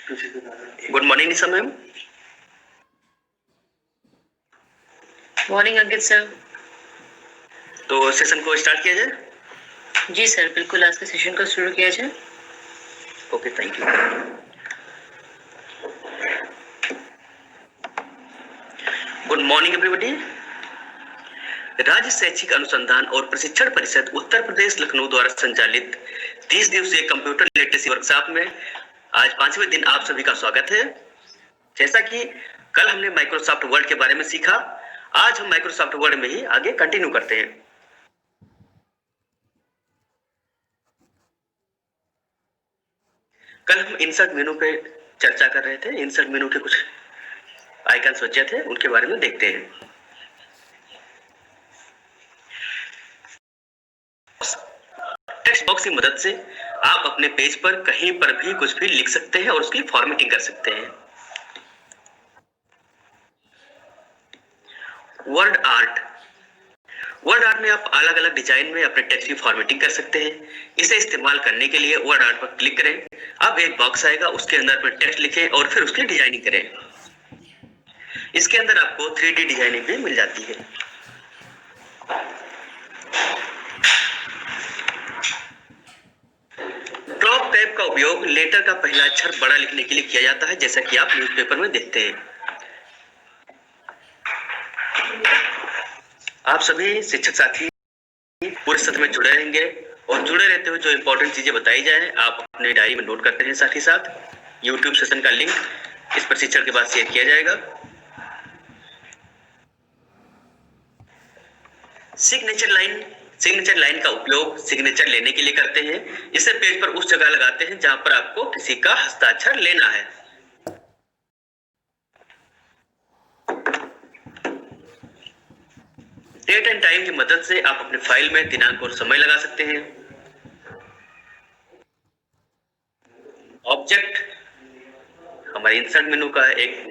Good morning निशा ma'am. Morning अंकित sir. तो session को start किया जाए? जी सर, बिल्कुल आज के सेशन को शुरू किया जाए। Okay, thank you. Good morning everybody. राज्य शैक्षिक अनुसंधान और प्रशिक्षण परिषद उत्तर प्रदेश लखनऊ द्वारा संचालित 30 दिवसीय कंप्यूटर लिटरेसी वर्कशॉप में आज 5वें दिन आप सभी का स्वागत है। जैसा कि कल हमने माइक्रोसॉफ्ट वर्ड के बारे में सीखा, आज हम माइक्रोसॉफ्ट वर्ड में ही आगे कंटिन्यू करते हैं। कल हम इंसर्ट मेनू पे चर्चा कर रहे थे। इंसर्ट मेनू के कुछ आइकन्स बचे थे, उनके बारे में देखते हैं। टेक्स्ट बॉक्स की मदद से आप अपने पेज पर कहीं पर भी कुछ भी लिख सकते हैं और उसकी फॉर्मेटिंग कर सकते हैं। वर्ड आर्ट में आप अलग अलग डिजाइन में अपने टेक्स्ट की फॉर्मेटिंग कर सकते हैं। इसे इस्तेमाल करने के लिए वर्ड आर्ट पर क्लिक करें। अब एक बॉक्स आएगा, उसके अंदर अपने टेक्स्ट लिखें और फिर उसकी डिजाइनिंग करें। इसके अंदर आपको 3D डिजाइनिंग भी मिल जाती है। टॉप टैब का उपयोग लेटर का पहला अक्षर बड़ा लिखने के लिए किया जाता है, जैसा कि आप न्यूज़पेपर में देखते हैं। आप सभी शिक्षक साथी पूरे सत्र में जुड़े रहेंगे और जुड़े रहते हुए जो इंपॉर्टेंट चीजें बताई जाए आप अपने डायरी में नोट करते हैं। साथ ही साथ यूट्यूब सेशन का लिंक इस प्रशिक्षण के बाद शेयर किया जाएगा। सिग्नेचर लाइन का उपयोग सिग्नेचर लेने के लिए करते हैं। इसे पेज पर उस जगह लगाते हैं जहां पर आपको किसी का हस्ताक्षर लेना है। डेट एंड टाइम की मदद से आप अपने फाइल में दिनांक और समय लगा सकते हैं। ऑब्जेक्ट हमारे इंसर्ट मेनू का एक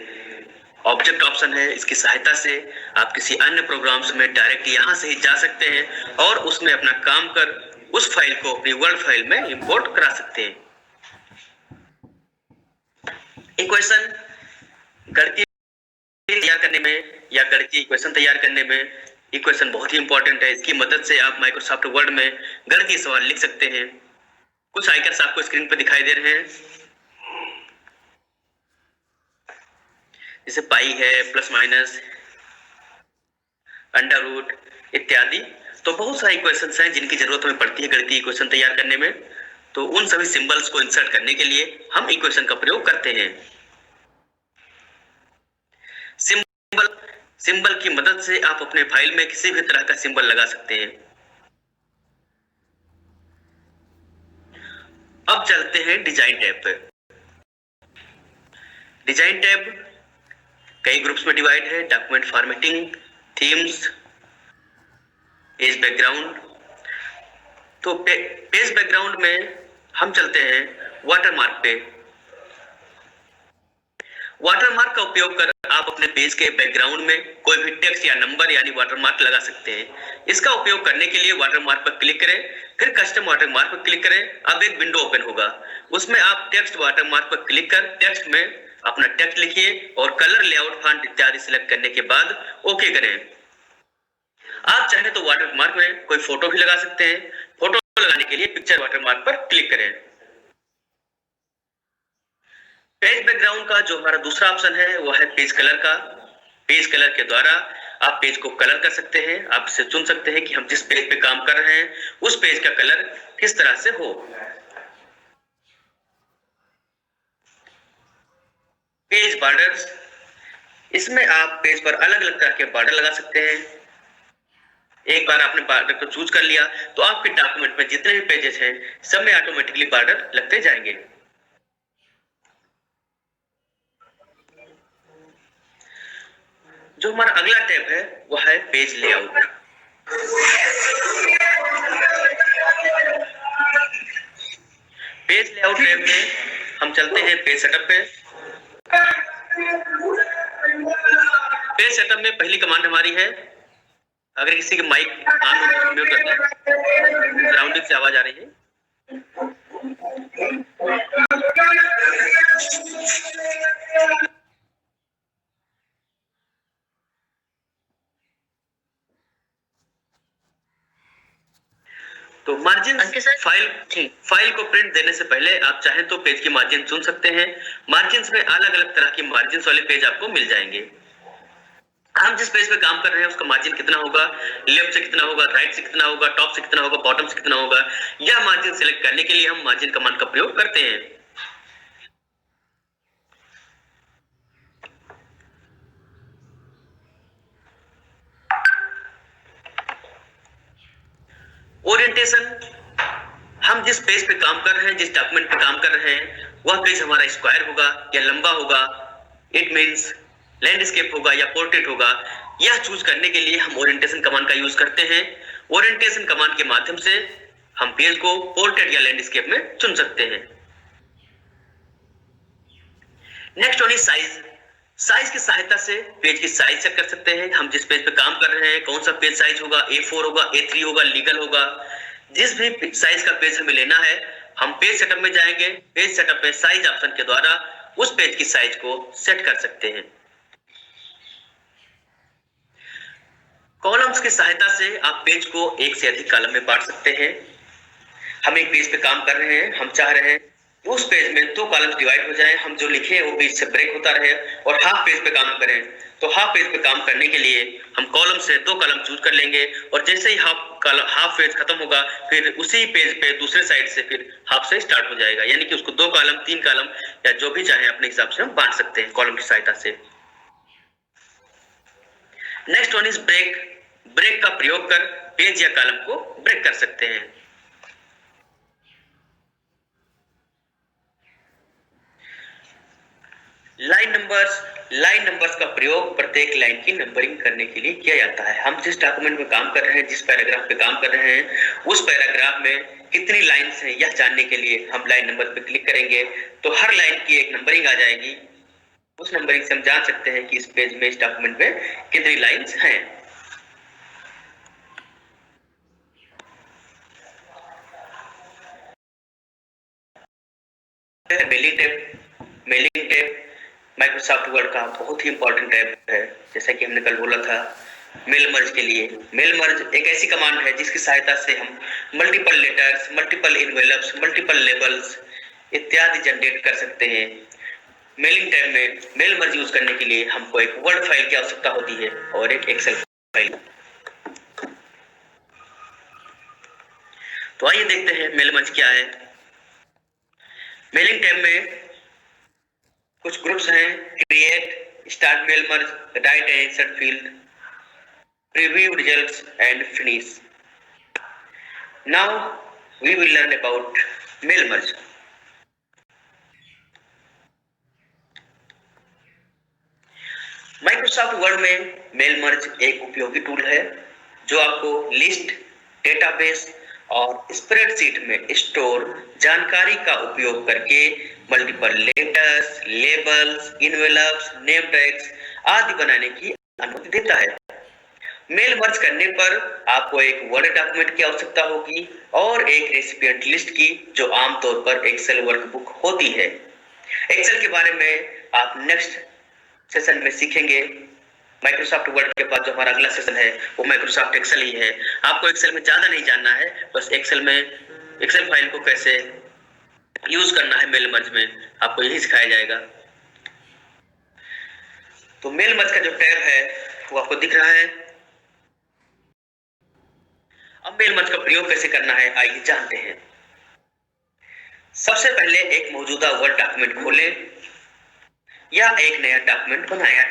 ऑब्जेक्ट ऑप्शन है। इसकी सहायता से आप किसी अन्य प्रोग्राम्स में डायरेक्ट यहां से ही जा सकते हैं और उसमें अपना काम कर उस फाइल को अपनी वर्ड फाइल में इंपोर्ट करा सकते हैं। इक्वेशन गणितीय तैयार करने में या गणितीय इक्वेशन तैयार करने में इक्वेशन बहुत ही इंपॉर्टेंट है। इसकी मदद से आप माइक्रोसॉफ्ट वर्ड में गणितीय सवाल लिख सकते हैं। कुछ आइकन्स आपको स्क्रीन पर दिखाई दे रहे हैं, जैसे पाई है, प्लस माइनस, अंडर रूट इत्यादि। तो बहुत सारे इक्वेशंस हैं जिनकी जरूरत हमें पड़ती है गणितीय इक्वेशन तैयार करने में। तो उन सभी सिंबल्स को इंसर्ट करने के लिए हम इक्वेशन का प्रयोग करते हैं। सिंबल की मदद से आप अपने फाइल में किसी भी तरह का सिंबल लगा सकते हैं। अब चलते हैं डिजाइन टैब पे। डिजाइन टैब कई ग्रुप्स में डिवाइड है। Document formatting, themes, page background. तो पेज बैकग्राउंड में हम चलते हैं वाटरमार्क पे। वाटरमार्क का उपयोग कर आप अपने पेज के बैकग्राउंड में कोई भी टेक्स्ट या नंबर यानी वाटरमार्क लगा सकते हैं। इसका उपयोग करने के लिए वाटरमार्क पर क्लिक करें, फिर कस्टम वाटरमार्क पर क्लिक करें। अब एक विंडो ओपन होगा, उसमें आप टेक्स्ट वाटरमार्क पर क्लिक कर टेक्स्ट में अपना टेक्स्ट लिखिए और कलर, लेआउट, फॉन्ट इत्यादि सिलेक्ट करने के बाद ओके करें। आप चाहें तो वाटरमार्क में कोई फोटो भी लगा सकते हैं। फोटो लगाने के लिए पिक्चर वाटरमार्क पर क्लिक करें। पेज बैकग्राउंड का जो हमारा दूसरा ऑप्शन है वो है पेज कलर का। पेज कलर के द्वारा आप पेज को कलर कर सकते हैं। आप इसे चुन सकते हैं कि हम जिस पेज पे काम कर रहे हैं उस पेज का कलर किस तरह से हो। पेज बॉर्डर्स, इसमें आप पेज पर अलग अलग तरह के बॉर्डर लगा सकते हैं। एक बार आपने बॉर्डर को चूज कर लिया तो आपके डॉक्यूमेंट में जितने भी पेजेस हैं सब में ऑटोमेटिकली बॉर्डर लगते जाएंगे। जो हमारा अगला टैब है वो है page layout. Page layout tab में हम चलते हैं पेज सेटअप पे। पेज सेटअप में पहली कमांड हमारी है, अगर किसी के माइक ऑन हो तो म्यूट कर दें, सराउंडिंग से आवाज आ रही है। तो मार्जिन अंकित सर जी फाइल को प्रिंट देने से पहले आप चाहें तो पेज की मार्जिन चुन सकते हैं। मार्जिन में अलग अलग तरह की मार्जिन वाले पेज आपको मिल जाएंगे। हम जिस पेज पे काम कर रहे हैं उसका मार्जिन कितना होगा, लेफ्ट से कितना होगा, राइट से कितना होगा, टॉप से कितना होगा, बॉटम से कितना होगा, यह मार्जिन सिलेक्ट करने के लिए हम मार्जिन कमांड का प्रयोग करते हैं। ओरिएंटेशन, हम जिस पेज पे काम कर रहे हैं, जिस डॉक्यूमेंट पे काम कर रहे हैं, वह पेज हमारा स्क्वायर होगा या लंबा होगा, इट मींस लैंडस्केप होगा या पोर्ट्रेट होगा, यह चूज करने के लिए हम ओरिएंटेशन कमांड का यूज करते हैं। ओरिएंटेशन कमांड के माध्यम से हम पेज को पोर्ट्रेट या लैंडस्केप में चुन सकते हैं। Next one is size. Size की सहायता से पेज की साइज सेट कर सकते हैं। हम जिस पेज पे काम कर रहे हैं, कौन सा पेज साइज होगा, A4 होगा, A3 होगा, लीगल होगा, जिस भी साइज का पेज हमें लेना है, हम पेज सेटअप में जाएंगे, पेज सेटअप में साइज ऑप्शन के द्वारा उस पेज की साइज को सेट कर सकते हैं। कॉलम्स की सहायता से आप पेज को एक से अधिक कॉलम में बांट सकते हैं। हम एक पेज पे काम कर रहे हैं, हम चाह रहे हैं उस पेज में 2 कॉलम्स डिवाइड हो जाए, हम जो लिखे वो बीच से ब्रेक होता रहे और हाफ पेज पे काम करें। तो हाफ पेज पे काम करने के लिए हम कॉलम से 2 कॉलम चूज कर लेंगे और जैसे ही हाफ पेज खत्म होगा, फिर उसी पेज पे दूसरे साइड से फिर हाफ से स्टार्ट हो जाएगा, यानी कि उसको 2 कॉलम 3 कॉलम या जो भी चाहे अपने हिसाब से हम बांट सकते हैं कॉलम की सहायता से। Next one is break. Break का प्रयोग कर पेज या कॉलम को ब्रेक कर सकते हैं। लाइन नंबर्स का प्रयोग प्रत्येक लाइन की नंबरिंग करने के लिए किया जाता है। हम जिस डॉक्यूमेंट में काम कर रहे हैं, जिस पैराग्राफ पे काम कर रहे हैं, उस पैराग्राफ में कितनी लाइन्स हैं यह जानने के लिए हम लाइन नंबर पे क्लिक करेंगे तो हर लाइन की एक नंबरिंग आ जाएगी। उस नंबरिंग से हम जान सकते हैं कि इस पेज में, इस डॉक्यूमेंट में कितनी लाइन्स हैं। मेलिंग टैब माइक्रोसॉफ्ट वर्ड का बहुत ही इंपॉर्टेंट टैब है। जैसा कि हमने कल बोला था, मेल मर्ज के लिए। मेल मर्ज एक ऐसी कमांड है जिसकी सहायता से हम multiple letters, multiple envelopes, multiple labels इत्यादि जनरेट कर सकते हैं। मेलिंग टैब में मेल मर्ज यूज करने के लिए हमको एक वर्ड फाइल की आवश्यकता होती है और एक एक्सेल फाइल। तो आइए देखते हैं मेल मर्ज क्या है। मेलिंग टैब में कुछ ग्रुप्स हैं: create, start mail merge, write and insert field, preview results and finish. Now we will learn about mail merge. Microsoft Word में मेल मर्ज एक उपयोगी टूल है जो आपको लिस्ट, डेटाबेस और स्प्रेडशीट में स्टोर जानकारी का उपयोग करके multiple letters, labels, envelopes, name tags आदि बनाने की अनुमति देता है। मेल मर्ज करने पर आपको एक वर्ड डॉक्यूमेंट की आवश्यकता होगी और एक रेसिपिएंट लिस्ट की, जो आमतौर पर एक्सेल वर्कबुक होती है। एक्सेल के बारे में आप नेक्स्ट सेशन में सीखेंगे। माइक्रोसॉफ्ट वर्ड के बाद जो हमारा अगला सेशन है वो माइक्रोसॉफ्ट एक्सेल ही है। आपको एक्सेल में ज्यादा नहीं जानना है, बस एक्सेल फाइल को कैसे यूज करना है मेल मर्ज में, आपको यही सिखाया जाएगा। तो मेल मर्ज का जो टैब है वो आपको दिख रहा है। अब मेल मर्ज का प्रयोग कैसे करना है आइए जानते हैं। सबसे पहले एक मौजूदा वर्ड डॉक्यूमेंट खोलें या एक नया डॉक्यूमेंट बनाया।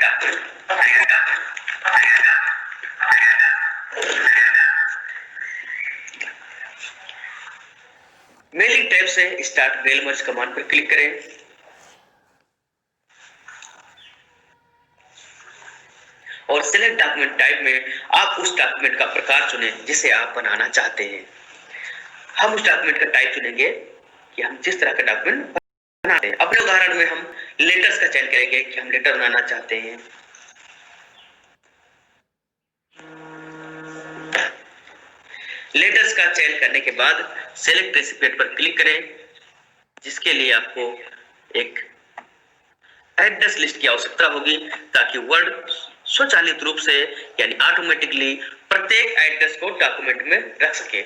मेलिंग टैब से स्टार्ट मेल मर्ज कमांड पर क्लिक करें। और सिलेक्ट डॉक्यूमेंट टाइप में आप उस डॉक्यूमेंट का प्रकार चुनें जिसे आप बनाना चाहते हैं। हम उस डॉक्यूमेंट का टाइप चुनेंगे कि हम जिस तरह का डॉक्यूमेंट बनाते हैं। अपने उदाहरण में हम लेटर्स का चयन करेंगे कि हम लेटर बनाना चाहते हैं। लेटर्स का चयन करने के बाद सेलेक्ट रेसिपिएंट पर क्लिक करें, जिसके लिए आपको एक एड्रेस लिस्ट की आवश्यकता होगी ताकि वर्ड स्वचालित रूप से यानी ऑटोमेटिकली प्रत्येक एड्रेस को डॉक्यूमेंट में रख सके।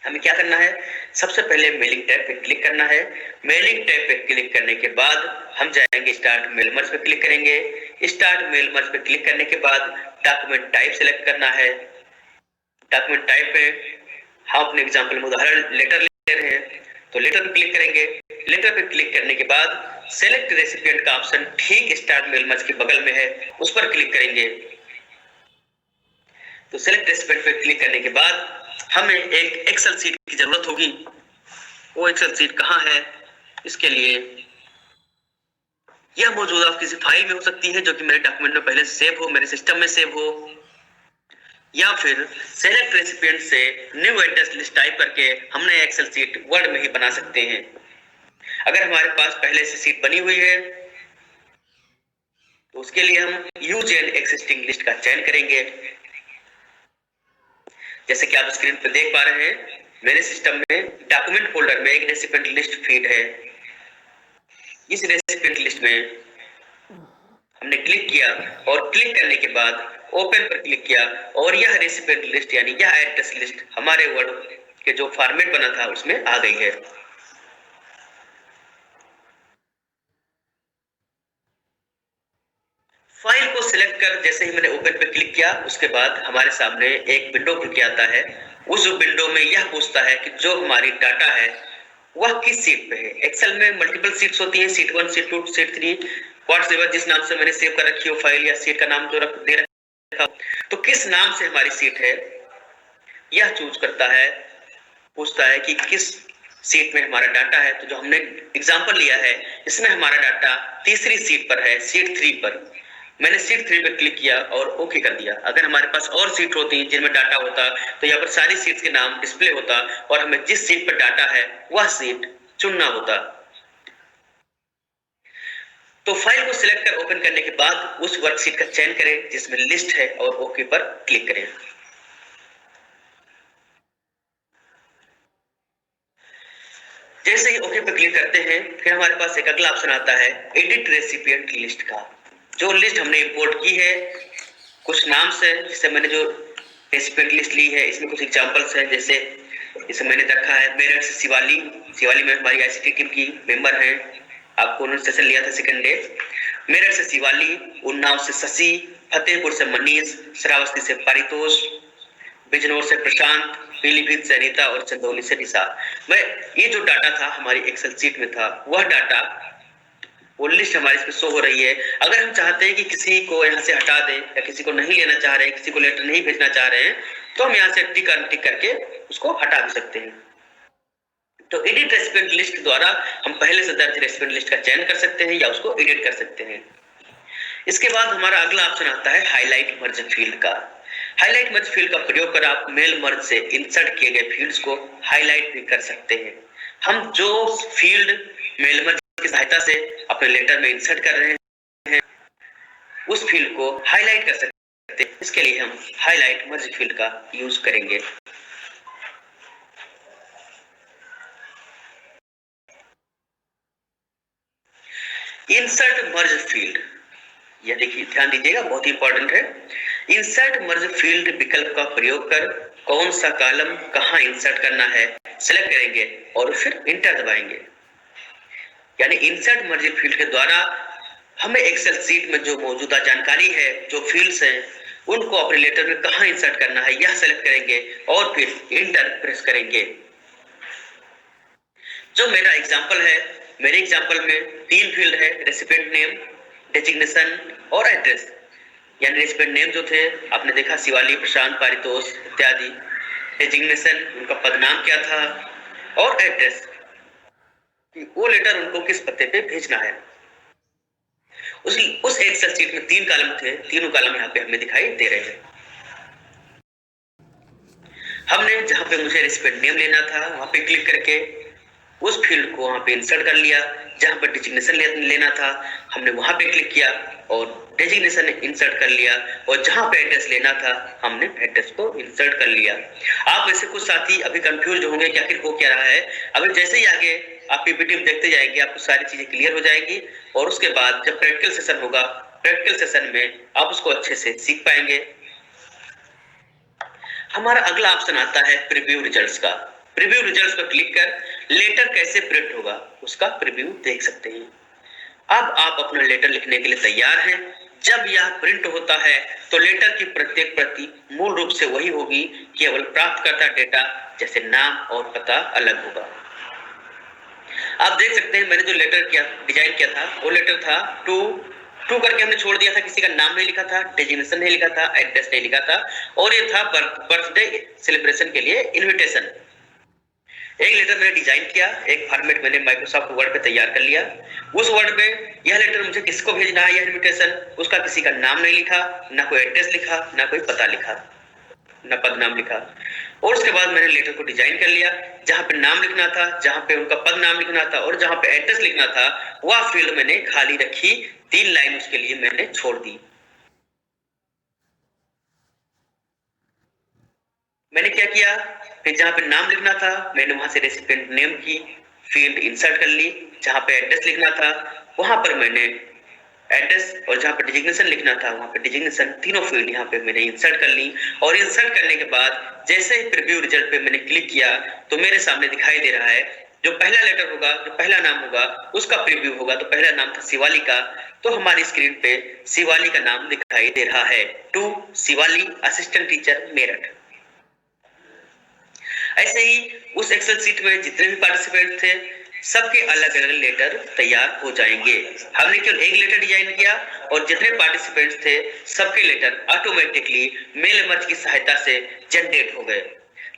हमें क्या करना है, सबसे पहले मेलिंग टैब पे क्लिक करना है। मेलिंग टैब पे क्लिक करने के बाद हम जाएंगे स्टार्ट मेल मर्ज पे क्लिक करेंगे। स्टार्ट मेल मर्ज पे क्लिक करने के बाद डॉक्यूमेंट टाइप सेलेक्ट करना है। डॉक्यूमेंट टाइप पे हम अपने एग्जांपल में उदाहरण लेटर ले रहे हैं, तो लेटर पे क्लिक करेंगे। लेटर पे क्लिक करने के बाद सेलेक्ट रेसिपिएंट का ऑप्शन ठीक स्टार्ट मेल मर्ज के बगल में है, उस पर क्लिक करेंगे। तो सेलेक्ट रेसिपिएंट पे क्लिक करने के बाद हमें एक एक्सेल सीट की जरूरत होगी। वो एक्सेल सीट कहाँ है, इसके लिए यह मौजूदा किसी फाइल में हो सकती है जो कि मेरे डॉक्यूमेंट में पहले से सेव हो, मेरे सिस्टम में सेव हो, या फिर सेलेक्ट रेसिपिएंट से न्यू एड्रेस लिस्ट टाइप करके हमने एक्सेल सीट वर्ड में ही बना सकते हैं। अगर हमारे पास पहले से सीट बनी हुई है तो उसके लिए हम यूज एन एक्सिस्टिंग लिस्ट का चयन करेंगे। जैसे कि आप स्क्रीन पर देख पा रहे हैं, मेरे सिस्टम में डॉक्यूमेंट फोल्डर में एक रेसिपिएंट लिस्ट फीड है। इस रेसिपिएंट लिस्ट में हमने क्लिक किया और क्लिक करने के बाद ओपन पर क्लिक किया और यह रेसिपिएंट लिस्ट यानी यह एड्रेस लिस्ट हमारे वर्ड के जो फॉर्मेट बना था उसमें आ गई है। फाइल को सिलेक्ट कर जैसे ही मैंने ओपन पे क्लिक किया, उसके बाद हमारे सामने एक विंडो खुल के आता है। उस विंडो में यह पूछता है कि जो हमारी डाटा है वह किस सीट पे है। एक्सेल में मल्टीपल सीट्स होती हैं, सीट 1, सीट 2, सीट 3, व्हाटएवर जिस नाम से मैंने सेव कर रखी हो फाइल या सीट का नाम जो दे रखा, तो किस नाम से हमारी सीट है यह चूज करता है, पूछता है कि किस सीट में हमारा डाटा है। तो जो हमने एग्जांपल लिया है इसमें हमारा डाटा तीसरी सीट पर है, सीट 3 पर। मैंने सीट 3 पर क्लिक किया और ओके कर दिया। अगर हमारे पास और सीट होती जिनमें डाटा होता तो यहाँ पर सारी सीट्स के नाम डिस्प्ले होता और हमें जिस सीट पर डाटा है वह सीट चुनना होता। तो फाइल को सिलेक्ट कर ओपन करने के बाद उस वर्कशीट का चयन करें जिसमें लिस्ट है और ओके पर क्लिक करें। जैसे ही ओके पर क्लिक करते हैं फिर हमारे पास एक अगला ऑप्शन आता है एडिट रेसिपिएंट लिस्ट का। जो लिस्ट हमने इंपोर्ट की है कुछ नाम से, जैसे मैंने जो रेसिपिएंट लिस्ट ली है इसमें कुछ एग्जांपल्स हैं, जैसे मैंने रखा है मेरठ से शिवाली में हमारी आईसीटी टीम की मेंबर हैं, आपको उन्होंने सेशन लिया था सेकंड डे। मेरठ से शिवाली, उन्नाव से शशि, फतेहपुर से मनीष, श्रावस्ती से पारितोष, बिजनौर से प्रशांत, पीलीभीत से अनीता और चंदौली से निशा। मैं ये जो डाटा था हमारी एक्सेल शीट में था वह डाटा वो लिस्ट हमारे इसमें शो हो रही है। अगर हम चाहते हैं कि किसी को यहाँ से हटा दें या किसी को नहीं लेना चाह रहे हैं, किसी को लेटर नहीं भेजना चाह रहे हैं, तो हम यहाँ से टिक करके उसको हटा भी सकते हैं। तो एडिट रेसिपिएंट लिस्ट द्वारा हम पहले से दर्ज रेसिपिएंट लिस्ट का चयन कर सकते हैं या उसको एडिट कर सकते हैं। इसके बाद हमारा अगला ऑप्शन आता है हाईलाइट मर्ज फील्ड का। हाईलाइट मर्ज फील्ड का प्रयोग कर आप मेल मर्ज से इंसर्ट किए गए फील्ड्स को हाईलाइट भी कर सकते हैं। हम जो फील्ड मेल मर्ज की सहायता से अपने लेटर में इंसर्ट कर रहे हैं उस फील्ड को हाईलाइट कर सकते हैं। इसके लिए हम हाईलाइट मर्ज फील्ड का यूज करेंगे। इंसर्ट मर्ज फील्ड, यह देखिए ध्यान दीजिएगा बहुत ही इंपॉर्टेंट है। इंसर्ट मर्ज फील्ड विकल्प का प्रयोग कर कौन सा कॉलम कहां इंसर्ट करना है सेलेक्ट करेंगे और फिर इंटर दबाएंगे। यानी इंसर्ट मर्ज फील्ड के द्वारा हमें एक्सेल शीट में जो मौजूदा जानकारी है, जो फील्ड्स हैं, उनको अपने लेटर में कहां इंसर्ट करना है यह सेलेक्ट करेंगे और फिर इंटर प्रेस करेंगे। जो मेरा एग्जांपल है, मेरे एग्जांपल में 3 फील्ड है, रेसिपिएंट नेम, डेजिग्नेशन और एड्रेस। यानी रेसिपिएंट नेम जो थे आपने देखा शिवाली, प्रशांत, पारितोष इत्यादि। डेजिग्नेशन उनका पदनाम क्या था और एड्रेस वो लेटर उनको किस पते पे भेजना है। उस एक्सेल शीट में 3 कॉलम थे, तीनों कॉलम यहाँ पे हमें दिखाई दे रहे हैं। हमने जहां पे मुझे रेसिपिएंट नेम लेना था वहां पे क्लिक करके उस फील्ड को वहां पे इंसर्ट कर लिया। जहां पर डेजिग्नेशन लेना था हमने वहां पे क्लिक किया और डेजिग्नेशन इंसर्ट कर लिया, और जहां पे एड्रेस लेना था हमने एड्रेस को इंसर्ट कर लिया। आप वैसे कुछ साथी अभी कंफ्यूज होंगे कि आखिर हो क्या रहा है। अभी जैसे ही आगे आप पीपीटी में देखते जाएंगे आपको सारी चीजें क्लियर हो जाएंगी, और उसके बाद जब प्रैक्टिकल सेशन होगा प्रैक्टिकल सेशन में आप उसको अच्छे से सीख पाएंगे। हमारा अगला ऑप्शन आता है प्रीव्यू रिजल्ट्स का। प्रीव्यू रिजल्ट्स पर क्लिक कर लेटर कैसे प्रिंट होगा उसका प्रीव्यू देख सकते हैं। अब आप अपना लेटर लिखने के लिए तैयार हैं। जब यह प्रिंट होता है तो लेटर की प्रत्येक प्रति मूल रूप से वही होगी, केवल प्राप्तकर्ता डेटा जैसे नाम और पता अलग होगा। आप देख सकते हैं मैंने जो लेटर डिजाइन किया था वो लेटर था टू करके हमने छोड़ दिया था, किसी का नाम नहीं लिखा था, डेजिग्नेशन नहीं लिखा था, एड्रेस नहीं लिखा था, और ये था बर्थडे सेलिब्रेशन के लिए इनविटेशन। एक लेटर मैंने डिजाइन किया, एक फॉर्मेट मैंने माइक्रोसॉफ्ट वर्ड पे तैयार कर लिया। उस वर्ड में यह लेटर मुझे किसको भेजना है, यह इनविटेशन, उसका किसी का नाम नहीं लिखा, ना कोई एड्रेस लिखा, ना कोई पता लिखा, ना पद नाम लिखा। और उसके बाद मैंने लेटर को डिजाइन कर लिया, जहां पे नाम लिखना था, जहां पे उनका पद नाम लिखना था और जहां पे एड्रेस लिखना था वह फील्ड मैंने खाली रखी। 3 लाइन उसके लिए मैंने छोड़ दी। मैंने क्या किया, फिर जहां पे नाम लिखना था मैंने वहां से रेसिपिएंट नेम की फील्ड इंसर्ट कर ली, जहां पे एड्रेस लिखना था वहां पर मैंने एड्रेस, और जहां पे डिजिग्नेशन लिखना था वहां पे डिजिग्नेशन, तीनों फील्ड यहां पे मैंने इंसर्ट कर ली। और इंसर्ट करने के बाद जैसे ही प्रीव्यू रिजल्ट पे मैंने क्लिक किया तो मेरे सामने दिखाई दे रहा है जो पहला लेटर होगा, जो पहला नाम होगा उसका प्रीव्यू होगा। तो पहला नाम था शिवाली का, तो हमारी स्क्रीन पे शिवाली का नाम दिखाई दे रहा है, to Shivali assistant teacher Meerut. ऐसे ही उस एक्सेल सीट में जितने भी पार्टिसिपेंट थे सबके अलग अलग लेटर तैयार हो जाएंगे। हमने केवल एक लेटर डिजाइन किया और जितने पार्टिसिपेंट्स थे सबके लेटर ऑटोमेटिकली मेल मर्ज की सहायता से जनरेट हो गए।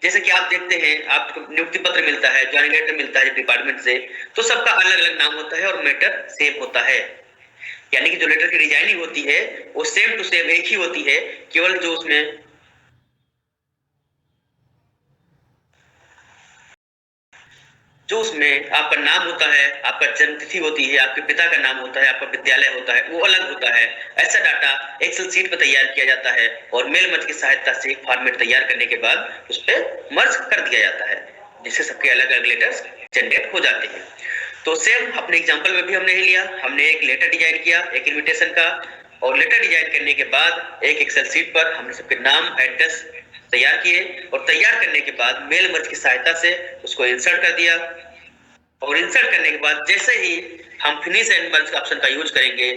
जैसे कि आप देखते हैं आपको नियुक्ति पत्र मिलता है, ज्वाइनिंग लेटर मिलता है डिपार्टमेंट से, तो सबका अलग अलग नाम होता है और मैटर सेम होता है। यानी कि जो लेटर की डिजाइनिंग होती है वो सेम टू सेम एक ही होती है, केवल जो उसमें आपका नाम होता है, आपका जन्म तिथि होती है, आपके पिता का नाम होता है, आपका विद्यालय होता है, वो अलग होता है। ऐसा डाटा एक्सेल सीट पर तैयार किया जाता है और मेल मर्ज की सहायता से एक फॉर्मेट तैयार करने के बाद उस पर मर्ज कर दिया जाता है, जिससे सबके अलग अलग लेटर्स जनरेट हो जाते हैं। तो सेम अपने एग्जाम्पल में भी हमने ही लिया, हमने एक लेटर डिजाइन किया एक इन्विटेशन का, और लेटर डिजाइन करने के बाद एक एक्सेल सीट पर हमने सबके नाम एड्रेस तैयार किए, और तैयार करने के बाद मेल मर्ज की सहायता से उसको इंसर्ट कर दिया। और इंसर्ट करने के बाद जैसे ही हम फिनिश एंड मर्ज का ऑप्शन का यूज करेंगे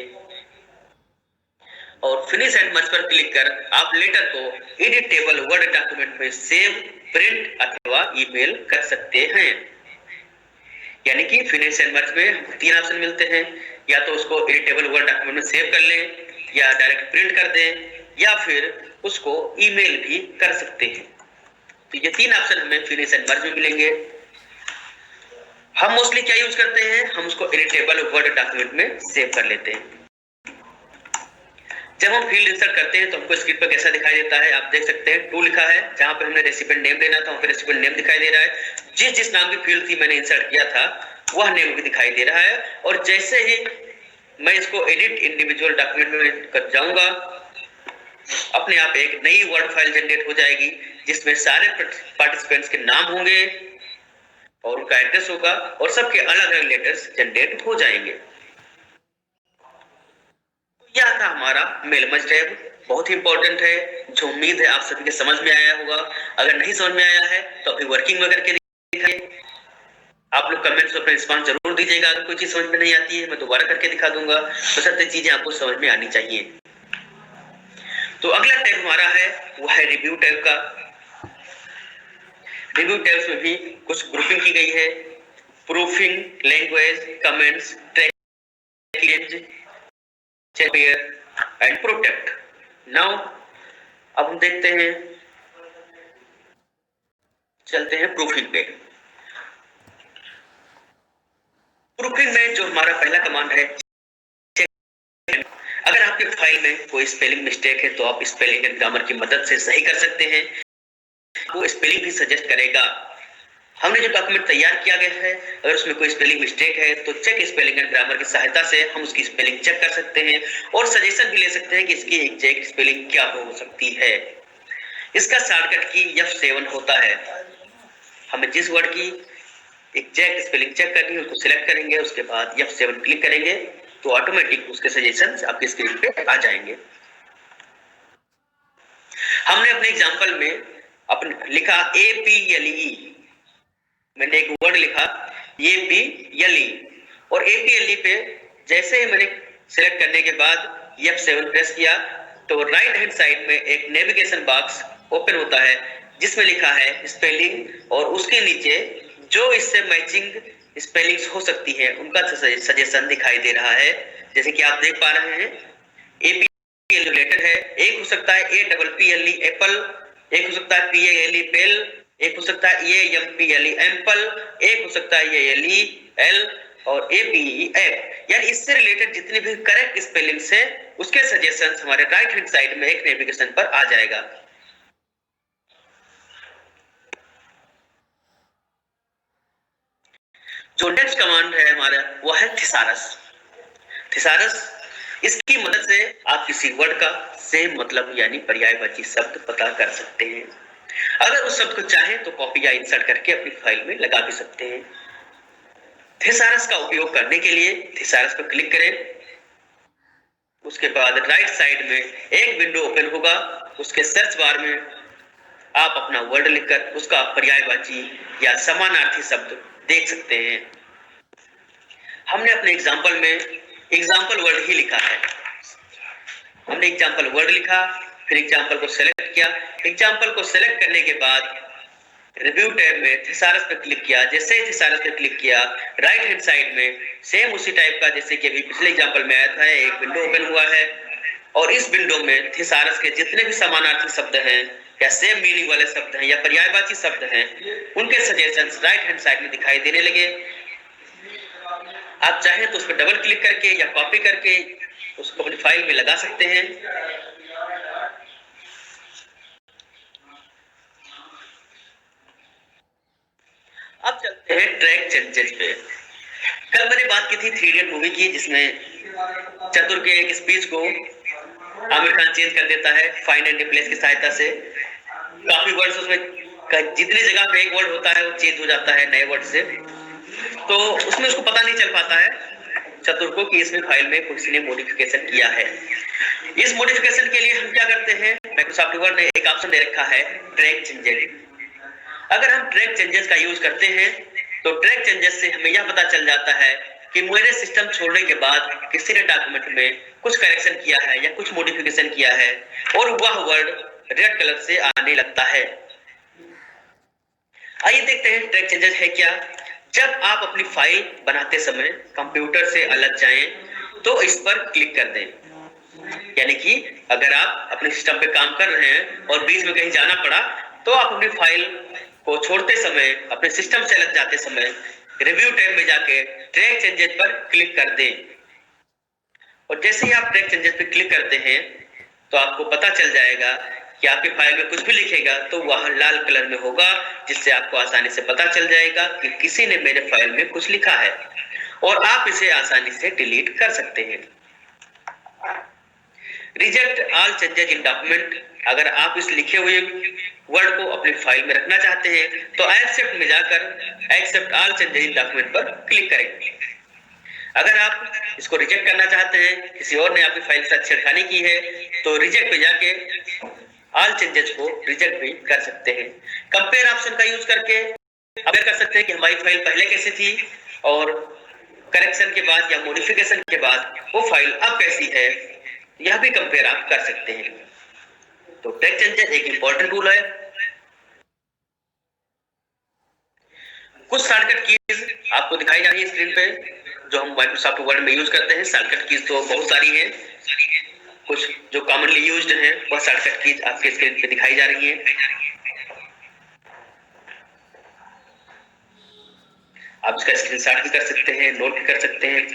और फिनिश एंड मर्ज पर क्लिक कर आप लेटर को एडिटेबल वर्ड डॉक्यूमेंट में सेव, प्रिंट अथवा ईमेल कर सकते हैं। यानी कि फिनिश एंड मर्ज में हमको 3 ऑप्शन मिलते हैं, या तो उसको एडिटेबल वर्ड डॉक्यूमेंट में सेव कर लें, या डायरेक्ट प्रिंट कर दें, या फिर उसको ईमेल भी कर सकते हैं। तो ये 3 ऑप्शन हमें फिनिश एंड मर्ज में मिलेंगे। हम मोस्टली क्या यूज करते हैं, हम उसको एडिटेबल वर्ड डॉक्यूमेंट में सेव कर लेते हैं। जब हम फील्ड इंसर्ट करते हैं तो हमको स्क्रीन पर कैसा दिखाई देता है, आप देख सकते हैं टू लिखा है, जहां पे हमने रेसिपिएंट नेम देना था वहां पे रेसिपिएंट नेम दिखाई दे रहा है। जिस नाम की फील्ड थी मैंने इंसर्ट किया था वह नेम भी दिखाई दे रहा है। और जैसे ही मैं इसको एडिट इंडिविजुअल डॉक्यूमेंट में कर जाऊंगा, अपने आप एक नई वर्ड फाइल जनरेट हो जाएगी जिसमें सारे पार्टिसिपेंट्स के नाम होंगे और उनका एड्रेस होगा और सबके अलग अलग लेटर्स जनरेट हो जाएंगे। यह था हमारा मेल मर्ज टैब, बहुत ही इंपॉर्टेंट है, जो उम्मीद है आप सभी के समझ में आया होगा। अगर नहीं समझ में आया है तो अभी वर्किंग में करके दिखाइए। आप लोग कमेंट्स में अपना रिस्पांस जरूर दीजिएगा। अगर कोई चीज समझ में नहीं आती है मैं दोबारा करके दिखा दूंगा, तो सबसे चीजें आपको समझ में आनी चाहिए। तो अगला टैब हमारा है वो है रिव्यू टैब का। रिव्यू टैब्स में भी कुछ ग्रुपिंग की गई है, proofing, language, comments, track, and protect. Now अब हम देखते हैं, चलते हैं प्रूफिंग पे। प्रूफिंग में जो हमारा पहला कमांड है, अगर आपके फाइल में कोई स्पेलिंग मिस्टेक है तो आप स्पेलिंग एंड ग्रामर की मदद से सही कर सकते हैं। वो स्पेलिंग भी सजेस्ट करेगा। हमने जो डॉक्यूमेंट तैयार किया गया है अगर उसमें कोई स्पेलिंग मिस्टेक है तो चेक स्पेलिंग एंड ग्रामर की सहायता से हम उसकी स्पेलिंग चेक कर सकते हैं और सजेशन भी ले सकते हैं कि इसकी एग्जैक्ट स्पेलिंग क्या हो सकती है। इसका शॉर्टकट की F7 होता है। हमें जिस वर्ड की एग्जैक्ट स्पेलिंग चेक करनी है उसको सिलेक्ट करेंगे, उसके बाद F7 क्लिक करेंगे तो ऑटोमेटिक उसके सजेशंस आपकी स्क्रीन पे आ जाएंगे। हमने अपने एग्जांपल में लिखा APLE, मैंने एक वर्ड लिखा APLE, और APLE पे जैसे ही मैंने सिलेक्ट करने के बाद F7 प्रेस किया तो राइट हैंड साइड में एक नेविगेशन बॉक्स ओपन होता है जिसमें लिखा है स्पेलिंग, और उसके नीचे जो इससे मैचिंग स्पेलिंग्स हो सकती है उनका सजेशन दिखाई दे रहा है। जैसे कि आप देख पा रहे हैं, APLE लेटर है, एक हो सकता है APPLE एप्पल, एक हो सकता है PALE पेल, एक हो सकता है AMPLE एम्पल, एक हो सकता है ALE एल, और APE ऐप। यानी इससे रिलेटेड जितनी भी करेक्ट स्पेलिंग्स है उसके सजेशंस हमारे राइट हैंड साइड में एक नेविगेशन पर आ जाएगा। जो नेक्स्ट कमांड है हमारा वो है थिसारस। थिसारस, इसकी मदद से आप किसी वर्ड का सेम मतलब यानी पर्यायवाची शब्द पता कर सकते हैं। अगर उस शब्द को चाहें तो कॉपी या इंसर्ट करके अपनी फाइल में लगा भी सकते हैं। थिसारस का उपयोग करने के लिए थिसारस पर क्लिक करें, उसके बाद राइट साइड में एक विंडो ओपन होगा, उसके सर्च बार में आप अपना वर्ड लिखकर उसका पर्यायवाची या समानार्थी शब्द देख सकते हैं। हमने अपने एग्जाम्पल में एग्जाम्पल वर्ड ही लिखा है। हमने एग्जाम्पल वर्ड लिखा, फिर एग्जाम्पल को सेलेक्ट किया। एग्जाम्पल को सेलेक्ट करने के बाद रिव्यू टैब में थिसारस पर क्लिक किया। जैसे ही थिसारस पर क्लिक किया, राइट हैंड साइड में सेम उसी टाइप का जैसे कि अभी पिछले एग्जाम्पल में आया था एक विंडो ओपन हुआ है, और इस विंडो में थिसारस के जितने भी समानार्थी शब्द हैं या सेम मीनिंग वाले शब्द हैं या पर्यायवाची शब्द हैं उनके सजेशंस राइट हैंड साइड में दिखाई देने लगे। आप चाहें तो उस पर डबल क्लिक करके या कॉपी करके उसको अपनी फाइल में लगा सकते हैं। अब चलते हैं ट्रैक चेंजेस पे। कल मैंने बात की थी 3 इडियट मूवी की, जिसमें चतुर के एक स्पीच को आमिर खान चेंज कर देता है फाइंड एंड रिप्लेस की सहायता से। काफी वर्ड्स उसमें जितनी जगह पे एक वर्ड होता है वो चेंज हो जाता है नए वर्ड से, तो उसमें उसको पता नहीं चल पाता है चतुर को कि इसमें फाइल में किसी ने मॉडिफिकेशन किया है। इस मॉडिफिकेशन के लिए हम क्या करते हैं, माइक्रोसॉफ्ट वर्ड ने एक ऑप्शन दे रखा है ट्रैक चेंजेस। अगर हम ट्रैक चेंजेस का यूज करते हैं तो ट्रैक चेंजेस से हमें यह पता चल जाता है कि मेरे सिस्टम छोड़ने के बाद किसी ने डॉक्यूमेंट में कुछ करेक्शन किया है या कुछ मॉडिफिकेशन किया है, और वह वर्ड रेड कलर से आने लगता है। आइए देखते हैं ट्रैक चेंजेस है क्या। जब आप अपनी फाइल बनाते समय कंप्यूटर से अलग जाएं तो इस पर क्लिक कर दें। यानी कि अगर आप अपने सिस्टम पे काम कर रहे हैं और बीच में कहीं जाना पड़ा तो आप अपनी फाइल को छोड़ते समय, अपने सिस्टम से अलग जाते समय रिव्यू टैब में जाके ट्रैक चेंजेस पर क्लिक कर दें। और जैसे ही आप ट्रैक चेंजेस पर क्लिक करते हैं तो आपको पता चल जाएगा कि आपकी फाइल में कुछ भी लिखेगा तो वह लाल कलर में होगा, जिससे आपको आसानी से पता चल जाएगा कि किसी ने मेरे फाइल में कुछ लिखा है, और आप इसे आसानी से डिलीट कर सकते हैं। Reject all changes in document, अगर आप इस लिखे हुए वर्ड को अपनी फाइल में रखना चाहते हैं तो एक्सेप्ट में जाकर accept all changes in document पर क्लिक करें। अगर आप इसको रिजेक्ट करना चाहते हैं, किसी और ने आपकी फाइल के साथ छेड़खानी की है, तो रिजेक्ट पे जाके ऑल चेंजेस को रिजेक्ट भी कर सकते हैं। कंपेयर ऑप्शन का यूज करके कंपेयर कर सकते हैं कि हमारी फाइल पहले कैसी थी और करेक्शन के बाद या मॉडिफिकेशन के बाद वो फाइल अब कैसी है, यह भी कंपेयर आप कर सकते हैं। तो ट्रैक चेंजेस एक इंपॉर्टेंट टूल है। कुछ शॉर्टकट कीज आपको दिखाई जा रही है स्क्रीन पे जो हम माइक्रोसॉफ्ट वर्ड में यूज करते हैं। शॉर्टकट कीज तो बहुत सारी हैं, कुछ जो कॉमनली यूज्ड हैं वह शॉर्टकट कीज आपके स्क्रीन पे दिखाई जा रही हैं। आप इसका स्क्रीनशॉट भी कर सकते हैं, नोट भी कर सकते हैं।